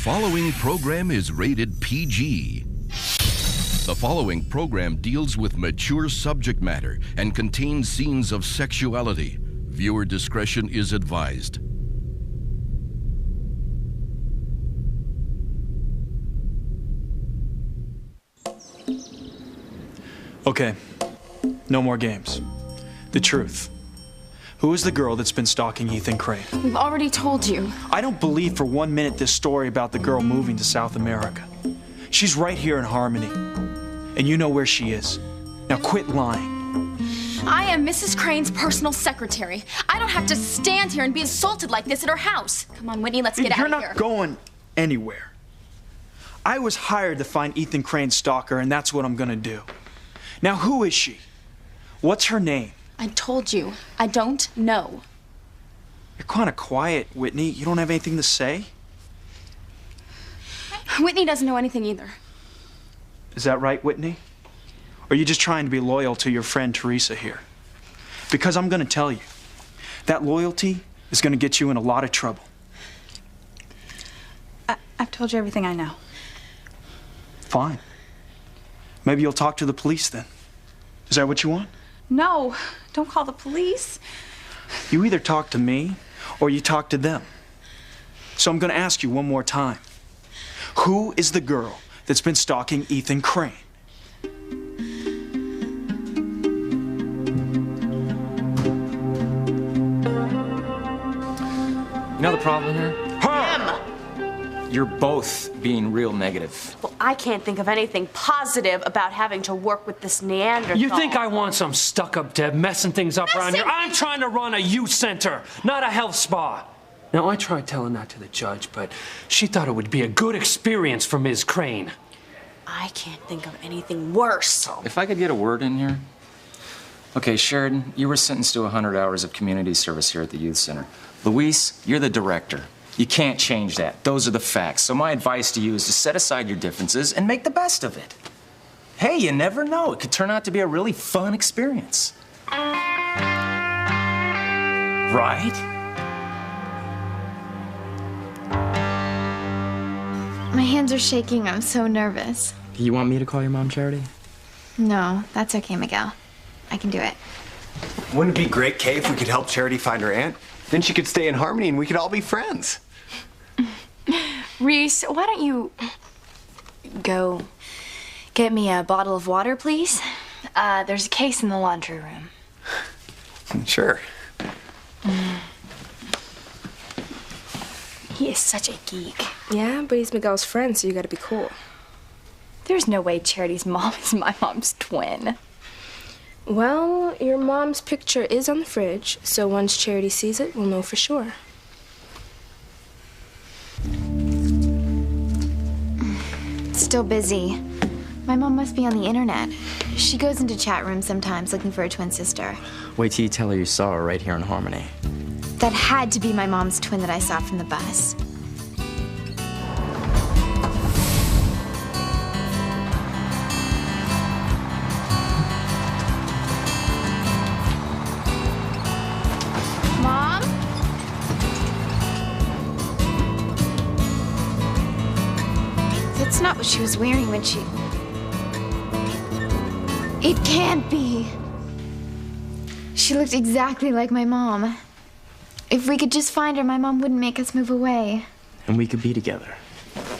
following program is rated PG. The following program deals with mature subject matter and contains scenes of sexuality. Viewer discretion is advised. Okay, no more games. The truth. Who is the girl that's been stalking Ethan Crane? We've already told you. I don't believe for 1 minute this story about the girl moving to South America. She's right here in Harmony, and you know where she is. Now quit lying. I am Mrs. Crane's personal secretary. I don't have to stand here and be assaulted like this at her house. Come on, Whitney, let's get out of here. You're not going anywhere. I was hired to find Ethan Crane's stalker, and that's what I'm gonna do. Now, who is she? What's her name? I told you, I don't know. You're kind of quiet, Whitney. You don't have anything to say? Whitney doesn't know anything either. Is that right, Whitney? Or are you just trying to be loyal to your friend Teresa here? Because I'm going to tell you, that loyalty is going to get you in a lot of trouble. I've told you everything I know. Fine. Maybe you'll talk to the police then. Is that what you want? No, don't call the police. You either talk to me or you talk to them. So I'm going to ask you one more time. Who is the girl that's been stalking Ethan Crane? You know the problem here? You're both being real negative. Well, I can't think of anything positive about having to work with this Neanderthal. You think I want some stuck-up Deb messing things up around here? I'm trying to run a youth center, not a health spa. Now, I tried telling that to the judge, but she thought it would be a good experience for Ms. Crane. I can't think of anything worse. If I could get a word in here. Okay, Sheridan, you were sentenced to 100 hours of community service here at the youth center. Luis, you're the director. You can't change that. Those are the facts. So my advice to you is to set aside your differences and make the best of it. Hey, you never know. It could turn out to be a really fun experience. Right? My hands are shaking. I'm so nervous. You want me to call your mom, Charity? No, that's okay, Miguel. I can do it. Wouldn't it be great, Kay, if we could help Charity find her aunt? Then she could stay in Harmony and we could all be friends. Reese, why don't you go get me a bottle of water, please? There's a case in the laundry room. Sure. He is such a geek. Yeah, but he's Miguel's friend, so you gotta be cool. There's no way Charity's mom is my mom's twin. Well, your mom's picture is on the fridge, so once Charity sees it, we'll know for sure. Still busy. My mom must be on the internet. She goes into chat rooms sometimes looking for a twin sister. Wait till you tell her you saw her right here in Harmony. That had to be my mom's twin that I saw from the bus. Mom? That's not what she was wearing when she... It can't be. She looked exactly like my mom. If we could just find her, my mom wouldn't make us move away. And we could be together.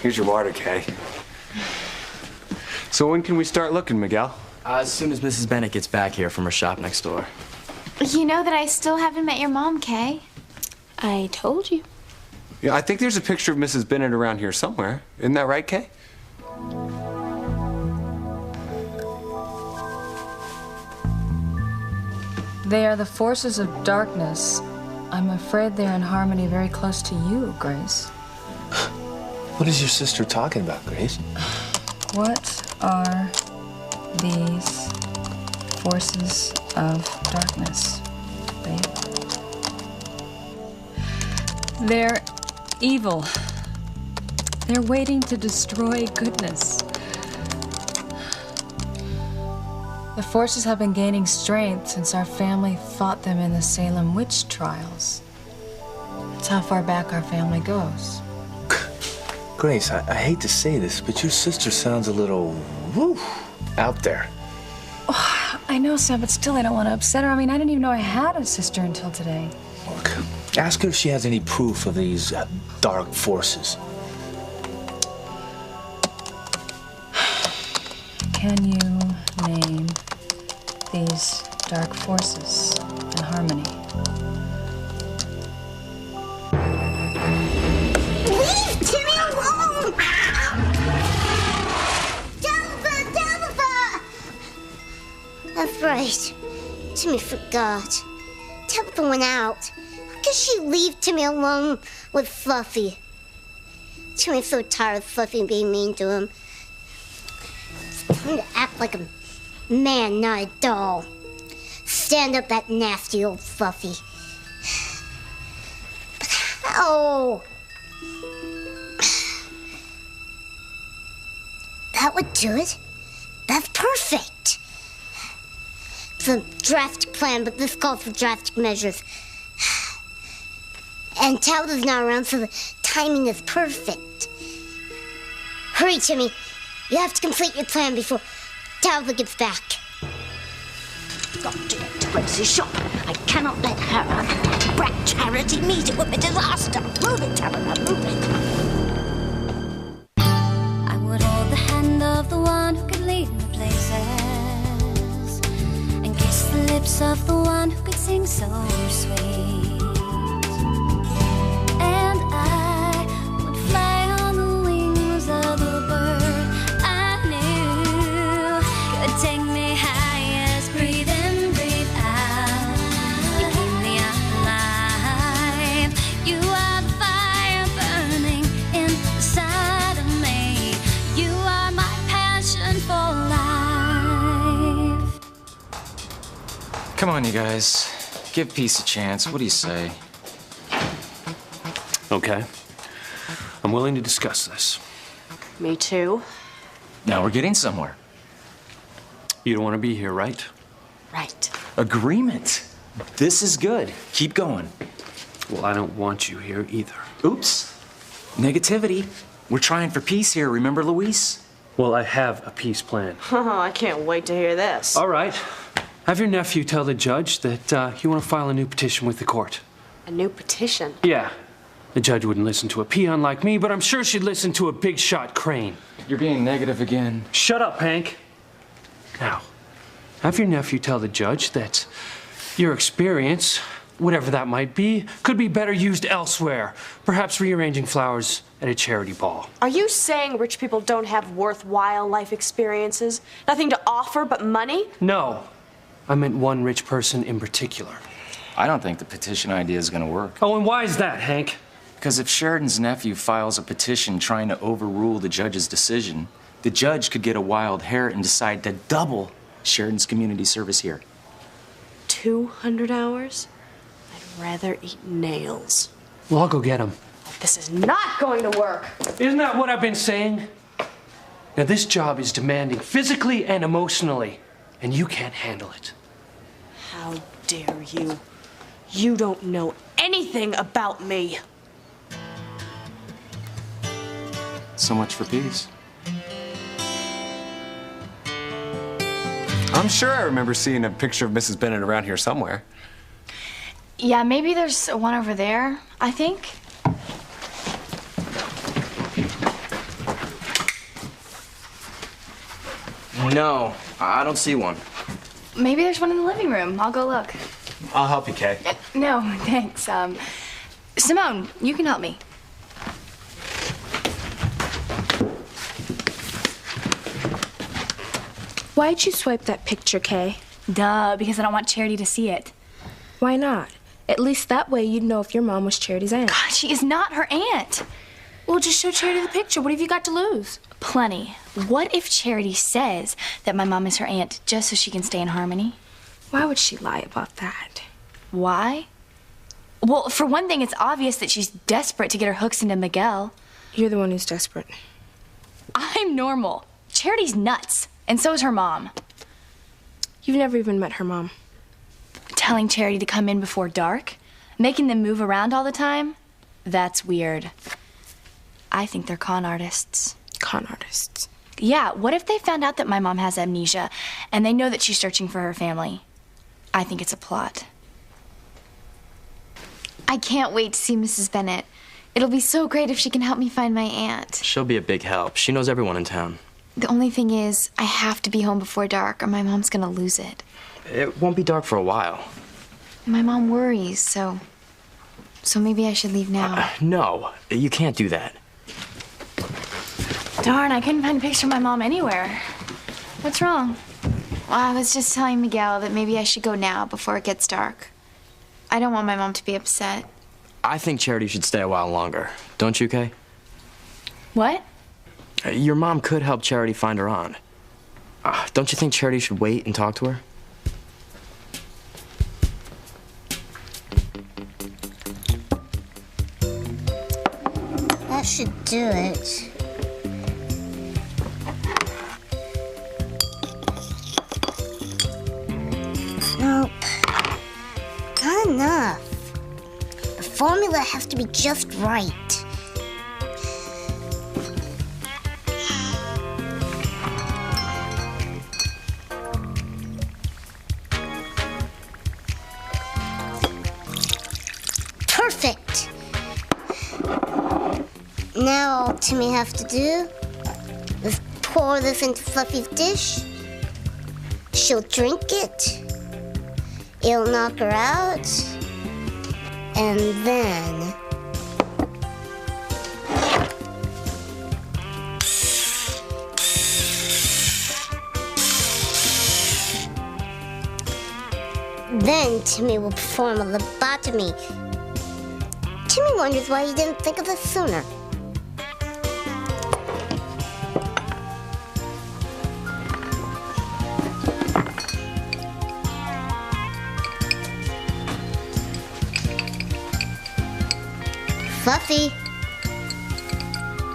Here's your water, Kay. So when can we start looking, Miguel? As soon as Mrs. Bennett gets back here from her shop next door. You know that I still haven't met your mom, Kay. I told you. Yeah, I think there's a picture of Mrs. Bennett around here somewhere. Isn't that right, Kay? They are the forces of darkness. I'm afraid they're in Harmony very close to you, Grace. What is your sister talking about, Grace? What are these forces of darkness, babe? They're evil. They're waiting to destroy goodness. The forces have been gaining strength since our family fought them in the Salem witch trials. It's how far back our family goes. Grace, I hate to say this, but your sister sounds a little, out there. Oh, I know, Sam, but still I don't want to upset her. I mean, I didn't even know I had a sister until today. Look, ask her if she has any proof of these dark forces. Can you name these dark forces in harmony? Leave Timmy alone! Tabitha! That's right. Timmy forgot. Tabitha went out. How could she leave Timmy alone with Fluffy? Timmy's so tired of Fluffy being mean to him. It's time to act like a man, not a doll. Stand up that nasty old Fluffy. But how? That would do it. That's perfect. It's a drastic plan, but this calls for drastic measures. And Tabitha's not around, so the timing is perfect. Hurry, Timmy. You have to complete your plan before Tabitha gets back. Got to get to Gracie's shop. I cannot let her and that brat Charity meet. It would be disaster. Move it, Tabitha, move it. I would hold the hand of the one who could lead me places and kiss the lips of the one who could sing so sweet. And I would fly on the wings of the bird I knew could take me highest. Breathe in, breathe out. You keep me alive. You are the fire burning inside of me. You are my passion for life. Come on, you guys. Give peace a chance. What do you say? Okay. I'm willing to discuss this. Me too. Now we're getting somewhere. You don't want to be here, right? Right. Agreement. This is good. Keep going. Well, I don't want you here either. Oops. Negativity. We're trying for peace here, remember, Luis? Well, I have a peace plan. I can't wait to hear this. All right. Have your nephew tell the judge that you want to file a new petition with the court. A new petition? Yeah. The judge wouldn't listen to a peon like me, but I'm sure she'd listen to a big shot Crane. You're being negative again. Shut up, Hank. Now, have your nephew tell the judge that your experience, whatever that might be, could be better used elsewhere. Perhaps rearranging flowers at a charity ball. Are you saying rich people don't have worthwhile life experiences? Nothing to offer but money? No. I meant one rich person in particular. I don't think the petition idea is going to work. Oh, and why is that, Hank? Because if Sheridan's nephew files a petition trying to overrule the judge's decision, the judge could get a wild hair and decide to double Sheridan's community service here. 200 hours? I'd rather eat nails. Well, I'll go get him. This is not going to work. Isn't that what I've been saying? Now, this job is demanding physically and emotionally, and you can't handle it. How dare you? You don't know anything about me. So much for peace. I'm sure I remember seeing a picture of Mrs. Bennett around here somewhere. Yeah, maybe there's one over there, I think. No, I don't see one. Maybe there's one in the living room. I'll go look. I'll help you, Kay. No, thanks. Simone, you can help me. Why'd you swipe that picture, Kay? Duh, because I don't want Charity to see it. Why not? At least that way you'd know if your mom was Charity's aunt. God, she is not her aunt. Well, just show Charity the picture. What have you got to lose? Plenty. What if Charity says that my mom is her aunt just so she can stay in harmony? Why would she lie about that? Why? Well, for one thing, it's obvious that she's desperate to get her hooks into Miguel. You're the one who's desperate. I'm normal. Charity's nuts, and so is her mom. You've never even met her mom. Telling Charity to come in before dark? Making them move around all the time? That's weird. I think they're con artists. Con artists? Yeah, what if they found out that my mom has amnesia and they know that she's searching for her family? I think it's a plot. I can't wait to see Mrs. Bennett. It'll be so great if she can help me find my aunt. She'll be a big help. She knows everyone in town. The only thing is, I have to be home before dark or my mom's gonna lose it. It won't be dark for a while. My mom worries, so maybe I should leave now. No, you can't do that. Darn, I couldn't find a picture of my mom anywhere. What's wrong? Well, I was just telling Miguel that maybe I should go now before it gets dark. I don't want my mom to be upset. I think Charity should stay a while longer. Don't you, Kay? What? Your mom could help Charity find her aunt. Don't you think Charity should wait and talk to her? That should do it. Nope. Not enough. The formula has to be just right. Perfect. Now all Timmy have to do is pour this into Fluffy's dish. She'll drink it. It'll knock her out. And then Timmy will perform a lobotomy. Timmy wonders why he didn't think of this sooner. Fluffy.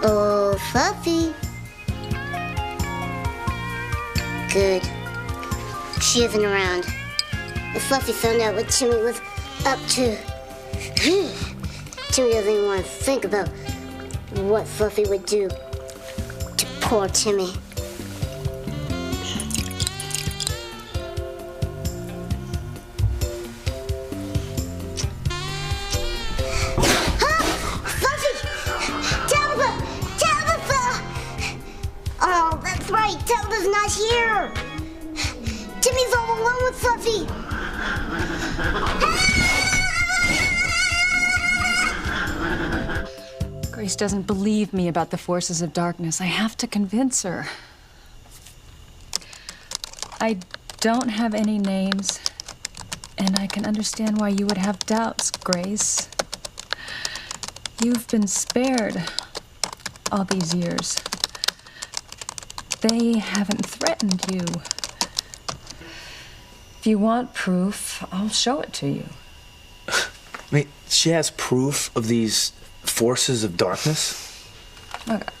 Oh, Fluffy. Good. She isn't around. If Fluffy found out what Timmy was up to, Timmy doesn't even want to think about what Fluffy would do to poor Timmy. Tabitha's not here! Timmy's all alone with Fluffy! Grace doesn't believe me about the forces of darkness. I have to convince her. I don't have any names, and I can understand why you would have doubts, Grace. You've been spared all these years. They haven't threatened you. If you want proof, I'll show it to you. Wait, she has proof of these forces of darkness? Look,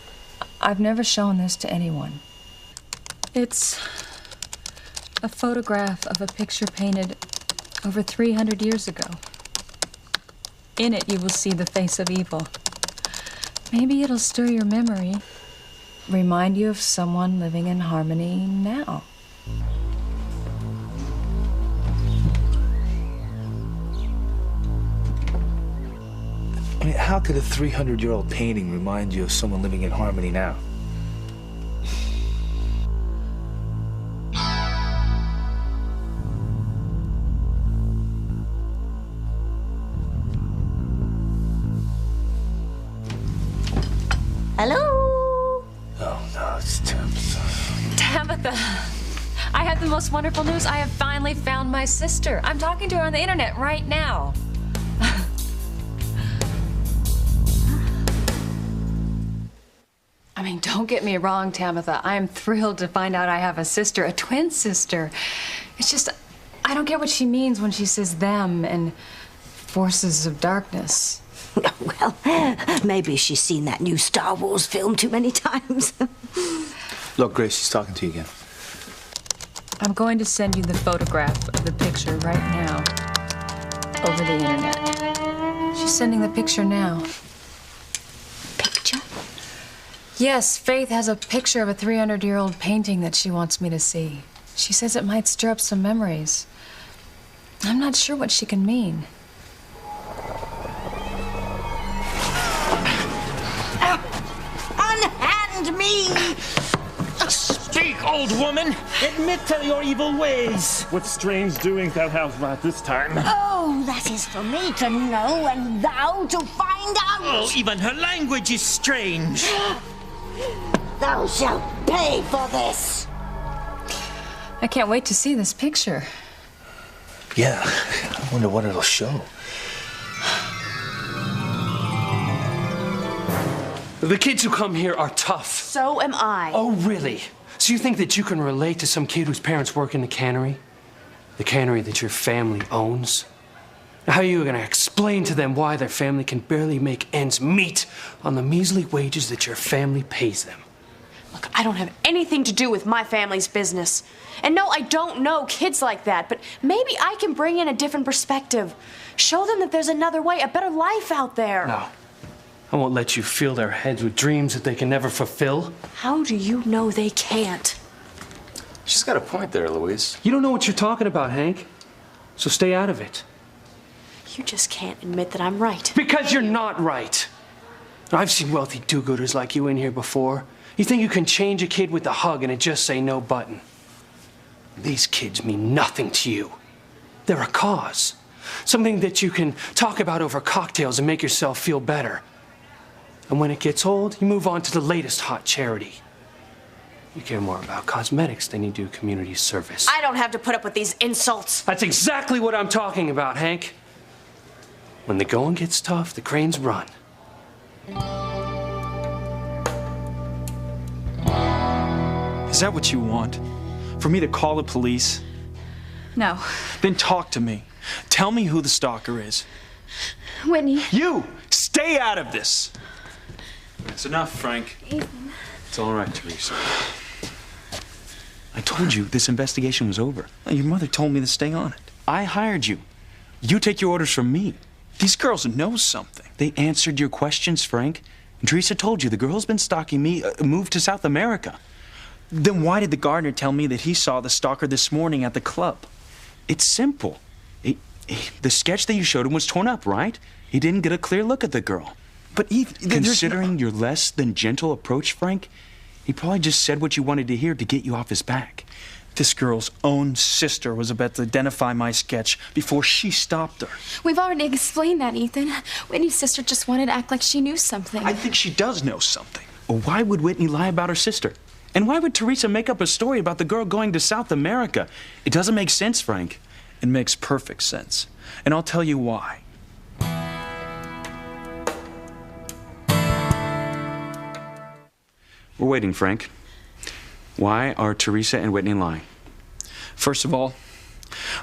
I've never shown this to anyone. It's a photograph of a picture painted over 300 years ago. In it, you will see the face of evil. Maybe it'll stir your memory. Remind you of someone living in harmony now. I mean, how could a 300-year-old painting remind you of someone living in harmony now? Hello? Oh, no, it's Tabitha. Tabitha, I have the most wonderful news. I have finally found my sister. I'm talking to her on the internet right now. I mean, don't get me wrong, Tabitha. I am thrilled to find out I have a sister, a twin sister. It's just, I don't get what she means when she says them and forces of darkness. Well, maybe she's seen that new Star Wars film too many times. Look, Grace, she's talking to you again. I'm going to send you the photograph of the picture right now over the internet. She's sending the picture now. Picture? Yes, Faith has a picture of a 300-year-old painting that she wants me to see. She says it might stir up some memories. I'm not sure what she can mean. Unhand me! Speak, old woman! Admit to your evil ways! What strange doings thou hast wrought this time? Oh, that is for me to know and thou to find out! Oh, even her language is strange! Thou shalt pay for this! I can't wait to see this picture. Yeah, I wonder what it'll show. The kids who come here are tough. So am I. Oh, really? So you think that you can relate to some kid whose parents work in the cannery? The cannery that your family owns? How are you going to explain to them why their family can barely make ends meet on the measly wages that your family pays them? Look, I don't have anything to do with my family's business. And no, I don't know kids like that, but maybe I can bring in a different perspective. Show them that there's another way, a better life out there. No. I won't let you fill their heads with dreams that they can never fulfill. How do you know they can't? She's got a point there, Louise. You don't know what you're talking about, Hank. So stay out of it. You just can't admit that I'm right. Because you're not right. I've seen wealthy do-gooders like you in here before. You think you can change a kid with a hug and it just say no button. These kids mean nothing to you. They're a cause. Something that you can talk about over cocktails and make yourself feel better. And when it gets old, you move on to the latest hot charity. You care more about cosmetics than you do community service. I don't have to put up with these insults. That's exactly what I'm talking about, Hank. When the going gets tough, the cranes run. Is that what you want? For me to call the police? No. Then talk to me. Tell me who the stalker is. Whitney. You! Stay out of this! It's enough, Frank. Ethan. It's all right, Teresa. I told you this investigation was over. Your mother told me to stay on it. I hired you. You take your orders from me. These girls know something. They answered your questions, Frank. And Teresa told you the girl's been stalking me, moved to South America. Then why did the gardener tell me that he saw the stalker this morning at the club? It's simple. The sketch that you showed him was torn up, right? He didn't get a clear look at the girl. But Ethan, considering your less than gentle approach, Frank, he probably just said what you wanted to hear to get you off his back. This girl's own sister was about to identify my sketch before she stopped her. We've already explained that, Ethan. Whitney's sister just wanted to act like she knew something. I think she does know something. Well, why would Whitney lie about her sister? And why would Teresa make up a story about the girl going to South America? It doesn't make sense, Frank. It makes perfect sense. And I'll tell you why. We're waiting, Frank. Why are Teresa and Whitney lying? First of all,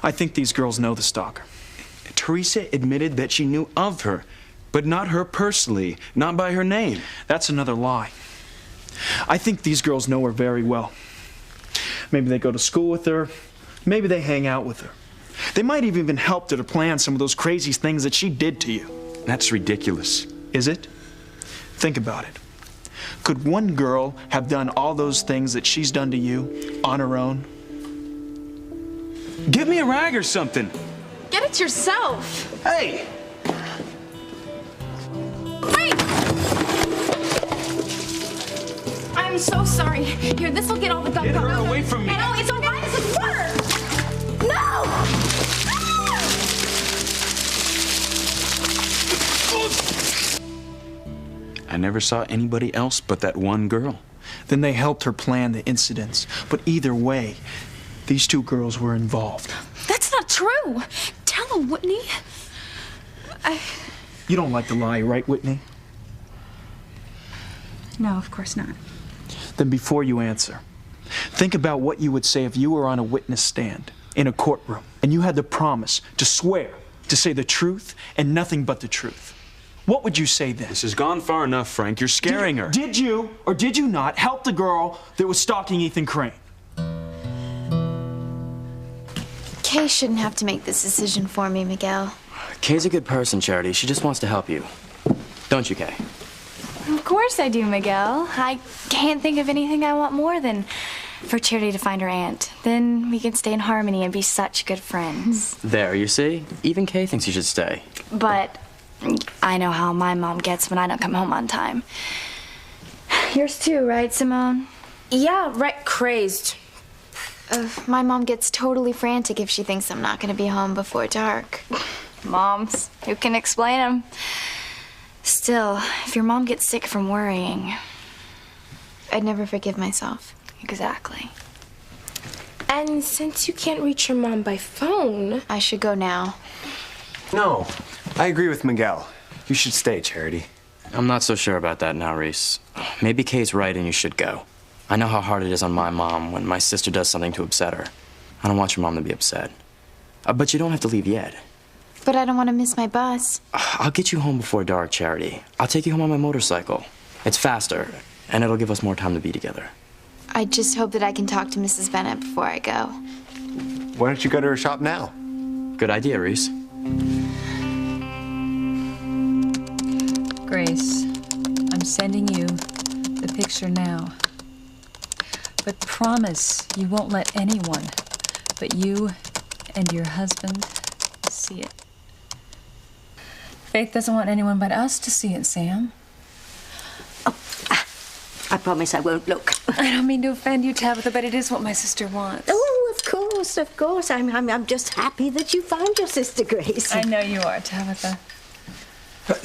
I think these girls know the stalker. Teresa admitted that she knew of her, but not her personally, not by her name. That's another lie. I think these girls know her very well. Maybe they go to school with her. Maybe they hang out with her. They might have even helped her to plan some of those crazy things that she did to you. That's ridiculous. Is it? Think about it. Could one girl have done all those things that she's done to you on her own? Give me a rag or something. Get it yourself. Hey! Frank! I'm so sorry. Here, this will get all the gunk Get her out. away from me. No, it's all right. It's a water. No! I never saw anybody else but that one girl. Then they helped her plan the incidents. But either way, these two girls were involved. That's not true. Tell him, Whitney. You don't like to lie, right, Whitney? No, of course not. Then before you answer, think about what you would say if you were on a witness stand in a courtroom and you had to promise to swear to say the truth and nothing but the truth. What would you say then? This has gone far enough, Frank. You're scaring her. Did you or did you not help the girl that was stalking Ethan Crane? Kay shouldn't have to make this decision for me, Miguel. Kay's a good person, Charity. She just wants to help you. Don't you, Kay? Of course I do, Miguel. I can't think of anything I want more than for Charity to find her aunt. Then we can stay in harmony and be such good friends. There, you see? Even Kay thinks you should stay. But I know how my mom gets when I don't come home on time. Yours too, right, Simone? Yeah, right, crazed. My mom gets totally frantic if she thinks I'm not going to be home before dark. Moms, who can explain them? Still, if your mom gets sick from worrying... I'd never forgive myself. Exactly. And since you can't reach your mom by phone... I should go now. No, I agree with Miguel. You should stay, Charity. I'm not so sure about that now, Reese. Maybe Kay's right and you should go. I know how hard it is on my mom when my sister does something to upset her. I don't want your mom to be upset. But you don't have to leave yet. But I don't want to miss my bus. I'll get you home before dark, Charity. I'll take you home on my motorcycle. It's faster, and it'll give us more time to be together. I just hope that I can talk to Mrs. Bennett before I go. Why don't you go to her shop now? Good idea, Reese. Grace, I'm sending you the picture now. But promise you won't let anyone but you and your husband see it. Faith doesn't want anyone but us to see it, Sam. I promise I won't look. I don't mean to offend you, Tabitha, but it is what my sister wants. Oh, of course, of course. I'm just happy that you found your sister, Grace. I know you are, Tabitha.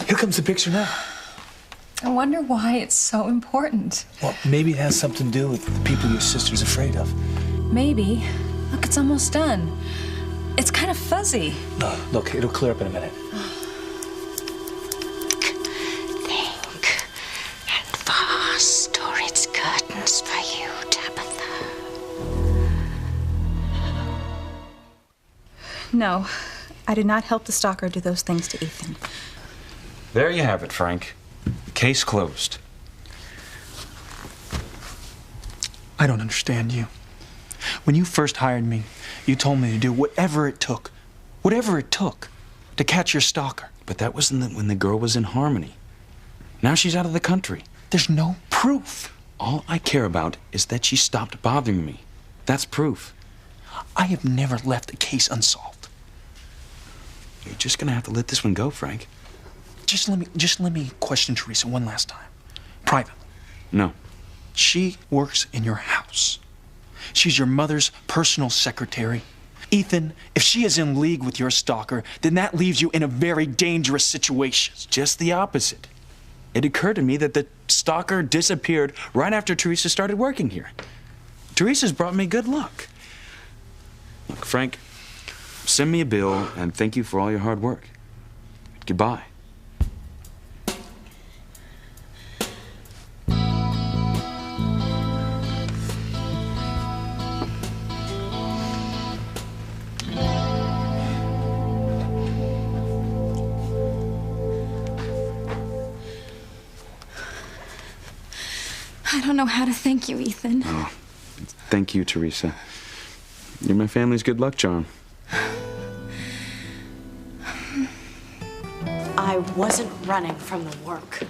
Here comes the picture now. I wonder why it's so important. Well, maybe it has something to do with the people your sister's afraid of. Maybe. Look, it's almost done. It's kind of fuzzy. No, look, it'll clear up in a minute. Think and fast, or it's curtains for you, Tabitha. No, I did not help the stalker do those things to Ethan. There you have it, Frank. Case closed. I don't understand you. When you first hired me, you told me to do whatever it took to catch your stalker. But that was when the girl was in Harmony. Now she's out of the country. There's no proof. All I care about is that she stopped bothering me. That's proof. I have never left a case unsolved. You're just gonna have to let this one go, Frank. Just let me question Teresa one last time. Privately. No. She works in your house. She's your mother's personal secretary. Ethan, if she is in league with your stalker, then that leaves you in a very dangerous situation. It's just the opposite. It occurred to me that the stalker disappeared right after Teresa started working here. Teresa's brought me good luck. Look, Frank, send me a bill and thank you for all your hard work. Goodbye. I don't know how to thank you, Ethan. Oh, thank you, Teresa. You're my family's good luck charm. I wasn't running from the work.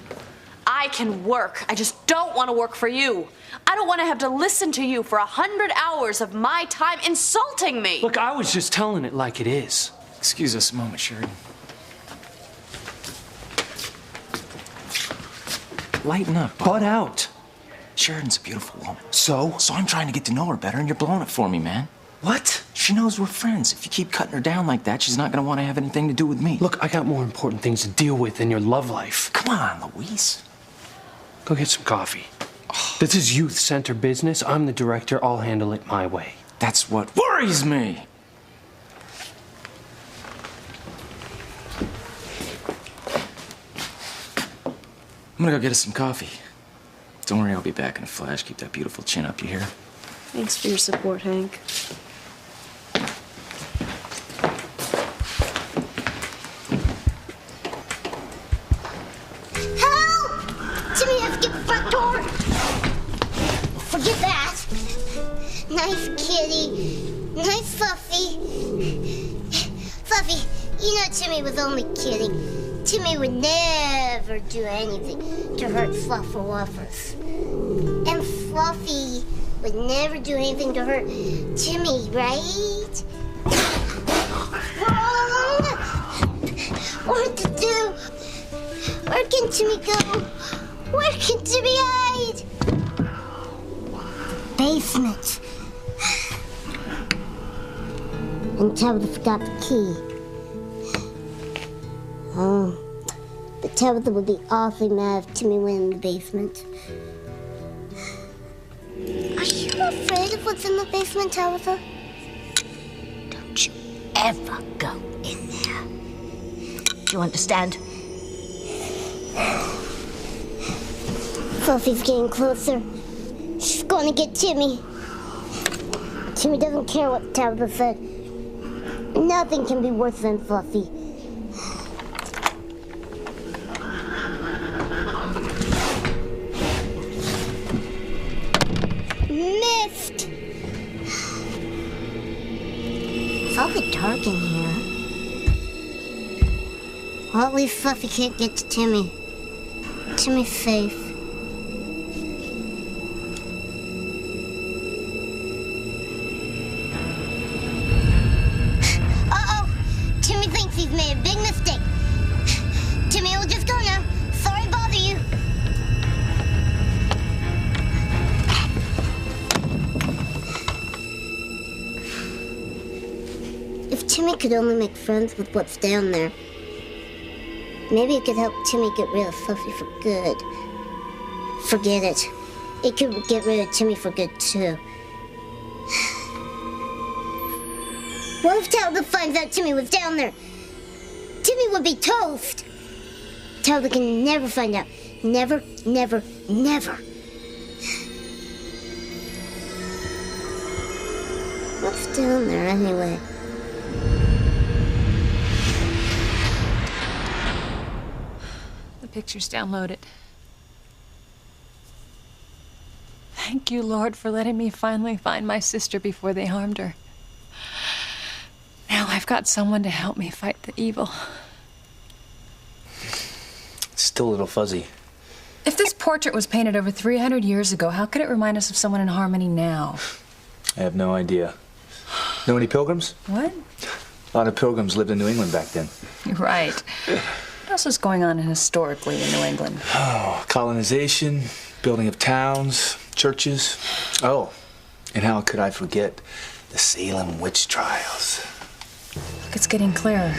I can work. I just don't want to work for you. I don't want to have to listen to you for 100 hours of my time insulting me. Look, I was just telling it like it is. Excuse us a moment, Sheridan. Lighten up. Butt out. Sheridan's a beautiful woman. So? So I'm trying to get to know her better, and you're blowing it for me, man. What? She knows we're friends. If you keep cutting her down like that, she's not going to want to have anything to do with me. Look, I got more important things to deal with than your love life. Come on, Luis. Go get some coffee. This is youth center business. I'm the director. I'll handle it my way. That's what worries me. I'm gonna go get us some coffee. Don't worry, I'll be back in a flash. Keep that beautiful chin up, you hear? Thanks for your support, Hank. Help! Timmy has to get the front door. Forget that. Nice kitty. Nice Fluffy. Fluffy, you know Timmy was only kidding. Timmy would never do anything to hurt Fluff or Wuffers. And Fluffy would never do anything to hurt Timmy, right? Wrong! What to do? Where can Timmy go? Where can Timmy hide? Basement. And Tabitha forgot the key. Oh, but Tabitha would be awfully mad if Timmy went in the basement. Are you afraid of what's in the basement, Tabitha? Don't you ever go in there. Do you understand? Fluffy's getting closer. She's going to get Timmy. Timmy doesn't care what Tabitha said. Nothing can be worse than Fluffy. Missed! It's awfully dark in here. Well, at least Fluffy can't get to Timmy. Timmy's safe. Uh-oh! Timmy thinks he's made a big mistake. Timmy will just go now. Sorry to bother you. If Timmy could only make friends with what's down there, maybe it could help Timmy get rid of Fluffy for good. Forget it. It could get rid of Timmy for good, too. What if Tabitha finds out Timmy was down there? Timmy would be toast. Tabitha can never find out. Never, never, never. What's down there, anyway? The picture's downloaded. Thank you, Lord, for letting me finally find my sister before they harmed her. Now I've got someone to help me fight the evil. It's still a little fuzzy. If this portrait was painted over 300 years ago, how could it remind us of someone in Harmony now? I have no idea. Know any pilgrims? What? A lot of pilgrims lived in New England back then. You're right. What else was going on historically in New England? Oh, colonization, building of towns, churches. Oh, and how could I forget the Salem witch trials? Look, it's getting clearer.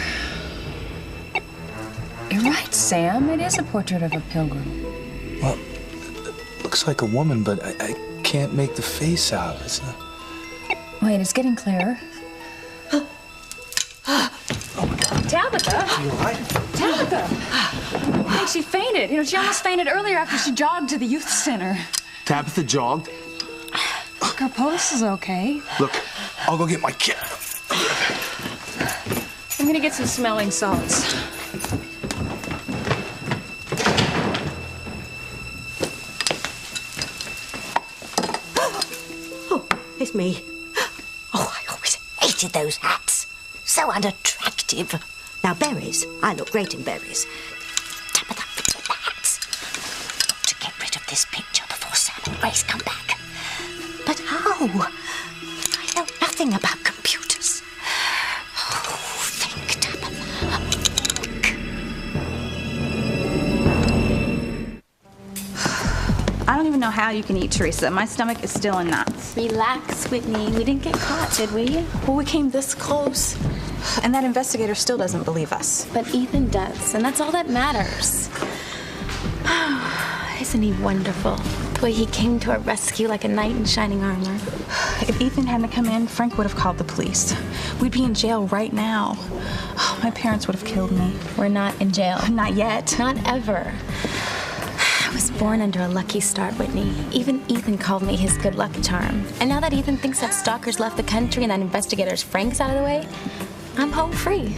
You're right, Sam. It is a portrait of a pilgrim. Well, it looks like a woman, but I can't make the face out. It's not... Wait, it's getting clearer. Tabitha? You all right? Tabitha! I think she fainted. You know, she almost fainted earlier after she jogged to the youth center. Tabitha jogged? Look, her pulse is okay. Look, I'll go get my kit. I'm gonna get some smelling salts. Oh, it's me. Oh, I always hated those hats. So unattractive. Now, berries. I look great in berries. Tabitha, forget the hats. Got to get rid of this picture before Sam and Grace come back. But how? I know nothing about computers. Oh, think, Tabitha. I don't even know how you can eat, Teresa. My stomach is still in knots. Relax, Whitney. We didn't get caught, did we? Well, we came this close. And that investigator still doesn't believe us. But Ethan does, and that's all that matters. Isn't he wonderful? The way he came to our rescue like a knight in shining armor. If Ethan hadn't come in, Frank would have called the police. We'd be in jail right now. Oh, my parents would have killed me. We're not in jail. Not yet. Not ever. I was born under a lucky start, Whitney. Even Ethan called me his good luck charm. And now that Ethan thinks that stalker's left the country and that investigator's Frank's out of the way, I'm home free.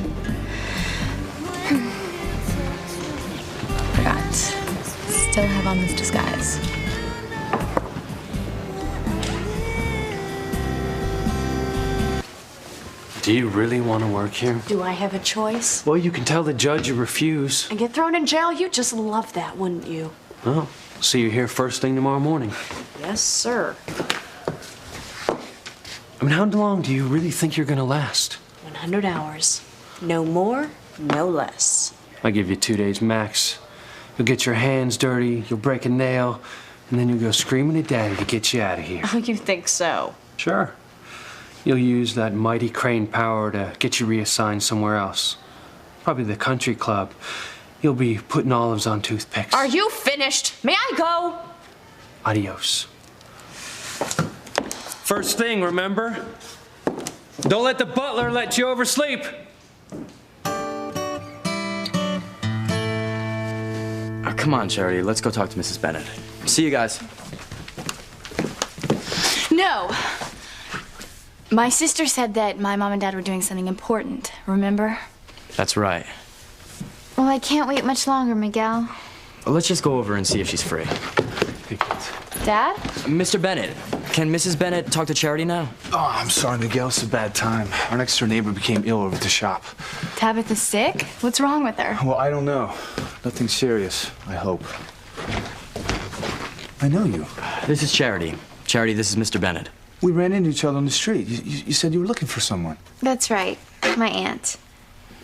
Forgot. Still have on this disguise. Do you really want to work here? Do I have a choice? Well, you can tell the judge you refuse. And get thrown in jail? You'd just love that, wouldn't you? Well, see you here first thing tomorrow morning. Yes, sir. I mean, how long do you really think you're gonna last? 100 hours. No more, no less. I give you 2 days max. You'll get your hands dirty, you'll break a nail, and then you'll go screaming at Daddy to get you out of here. Oh, you think so? Sure. You'll use that mighty crane power to get you reassigned somewhere else. Probably the country club. You'll be putting olives on toothpicks. Are you finished? May I go? Adios. First thing, remember? Don't let the butler let you oversleep. Oh, come on, Charity. Let's go talk to Mrs. Bennett. See you guys. No. My sister said that my mom and dad were doing something important, remember? That's right. Well, I can't wait much longer, Miguel. Let's just go over and see if she's free. Dad? Mr. Bennett, can Mrs. Bennett talk to Charity now? Oh, I'm sorry, Miguel. It's a bad time. Our next door neighbor became ill over at the shop. Tabitha's sick? What's wrong with her? Well, I don't know. Nothing serious, I hope. I know you. This is Charity. Charity, this is Mr. Bennett. We ran into each other on the street. You said you were looking for someone. That's right. My aunt.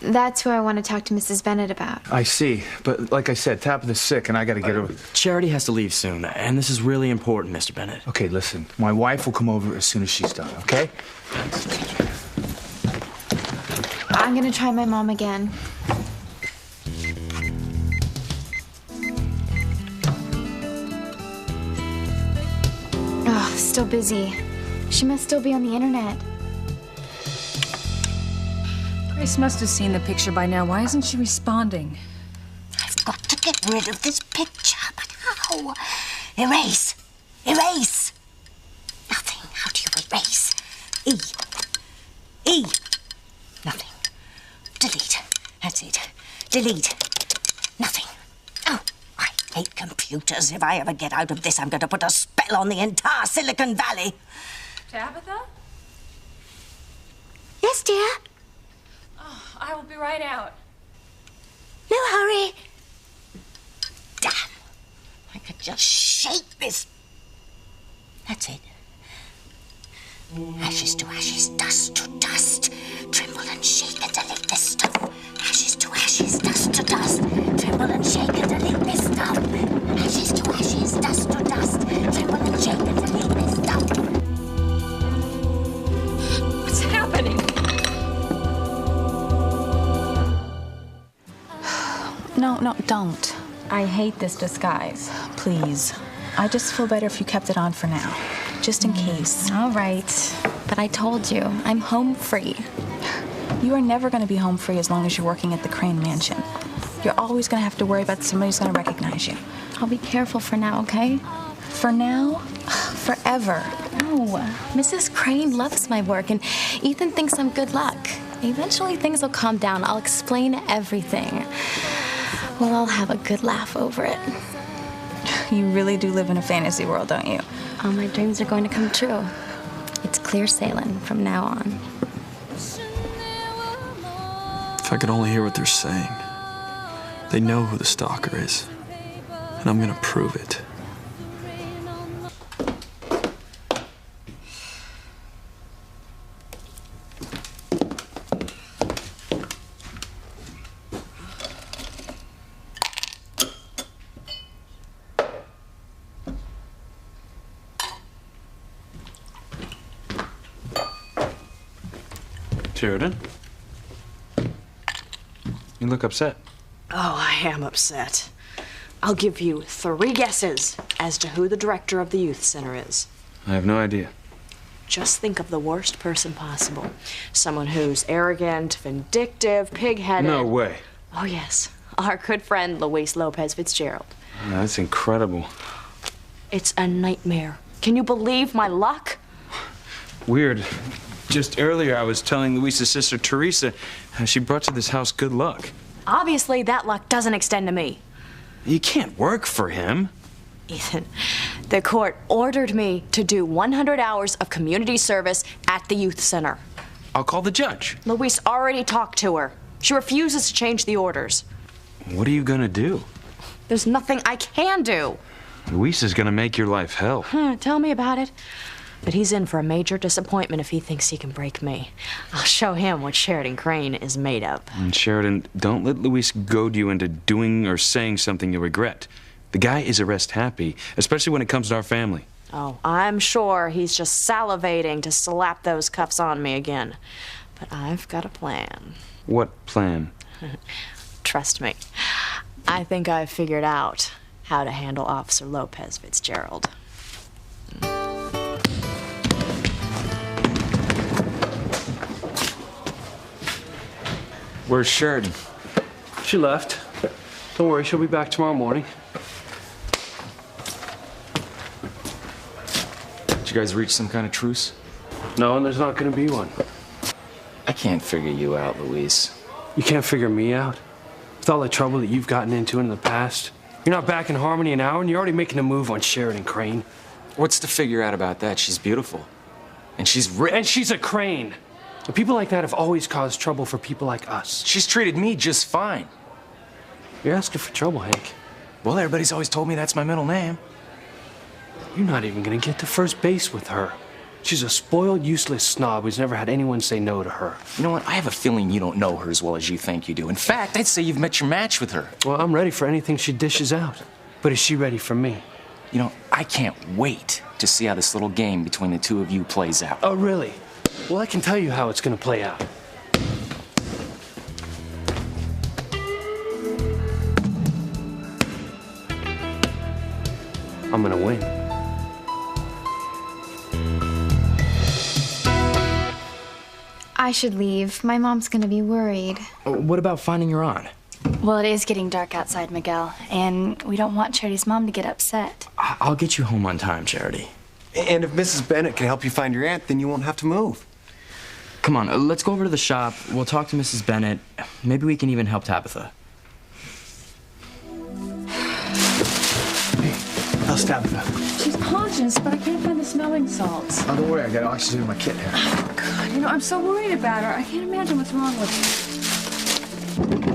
That's who I want to talk to Mrs. Bennett about. I see. But like I said, Tabitha's sick and I gotta get her. Charity has to leave soon, and this is really important, Mr. Bennett. Okay, listen. My wife will come over as soon as she's done, okay? I'm gonna try my mom again. Oh, still busy. She must still be on the internet. Grace must have seen the picture by now. Why isn't she responding? I've got to get rid of this picture, but how? Erase! Erase! Nothing. How do you erase? E. E. Nothing. Delete. That's it. Delete. Nothing. Oh, I hate computers. If I ever get out of this, I'm going to put a spell on the entire Silicon Valley. Tabitha? Yes, dear? Oh, I will be right out. No hurry. Damn. I could just shake this. That's it. Ashes to ashes, dust to dust. Tremble and shake and delete this stuff. Ashes to ashes, dust to dust. Tremble and shake and delete this stuff. Ashes to ashes, dust to dust. Tremble and shake and delete this stuff. What's happening? No, don't. I hate this disguise. Please. I just feel better if you kept it on for now. Just in case. All right. But I told you, I'm home free. You are never going to be home free as long as you're working at the Crane Mansion. You're always going to have to worry about somebody's going to recognize you. I'll be careful for now, okay? For now? Forever. No. Mrs. Crane loves my work, and Ethan thinks I'm good luck. Eventually things will calm down. I'll explain everything. Well, I'll have a good laugh over it. You really do live in a fantasy world, don't you? All my dreams are going to come true. It's clear sailing from now on. If I could only hear what they're saying. They know who the stalker is. And I'm gonna prove it. Sheridan? You look upset. Oh, I am upset. I'll give you 3 guesses as to who the director of the youth center is. I have no idea. Just think of the worst person possible. Someone who's arrogant, vindictive, pig-headed. No way. Oh, yes. Our good friend, Luis Lopez Fitzgerald. That's incredible. It's a nightmare. Can you believe my luck? Weird. Just earlier, I was telling Luis's sister, Teresa, how she brought to this house good luck. Obviously, that luck doesn't extend to me. You can't work for him. Ethan, the court ordered me to do 100 hours of community service at the youth center. I'll call the judge. Luis already talked to her. She refuses to change the orders. What are you gonna do? There's nothing I can do. Luis is gonna make your life hell. Tell me about it. But he's in for a major disappointment if he thinks he can break me. I'll show him what Sheridan Crane is made of. And Sheridan, don't let Luis goad you into doing or saying something you'll regret. The guy is arrest happy, especially when it comes to our family. Oh, I'm sure he's just salivating to slap those cuffs on me again. But I've got a plan. What plan? Trust me. I think I've figured out how to handle Officer Lopez Fitzgerald. Where's Sheridan? She left. Don't worry, she'll be back tomorrow morning. Did you guys reach some kind of truce? No, and there's not gonna be one. I can't figure you out, Luis. You can't figure me out? With all the trouble that you've gotten into in the past? You're not back in Harmony an hour and you're already making a move on Sheridan Crane. What's to figure out about that? She's beautiful. And she's rich. And she's a Crane. And people like that have always caused trouble for people like us. She's treated me just fine. You're asking for trouble, Hank. Well, everybody's always told me that's my middle name. You're not even gonna get to first base with her. She's a spoiled, useless snob who's never had anyone say no to her. You know what? I have a feeling you don't know her as well as you think you do. In fact, I'd say you've met your match with her. Well, I'm ready for anything she dishes out. But is she ready for me? You know, I can't wait to see how this little game between the two of you plays out. Oh, really? Well, I can tell you how it's gonna play out. I'm gonna win. I should leave. My mom's gonna be worried. What about finding your aunt? Well, it is getting dark outside, Miguel, and we don't want Charity's mom to get upset. I'll get you home on time, Charity. And if Mrs. Bennett can help you find your aunt, then you won't have to move. Come on, let's go over to the shop. We'll talk to Mrs. Bennett. Maybe we can even help Tabitha. How's Tabitha? She's conscious, but I can't find the smelling salts. Oh, don't worry, I got oxygen in my kit here. God, I'm so worried about her. I can't imagine what's wrong with her.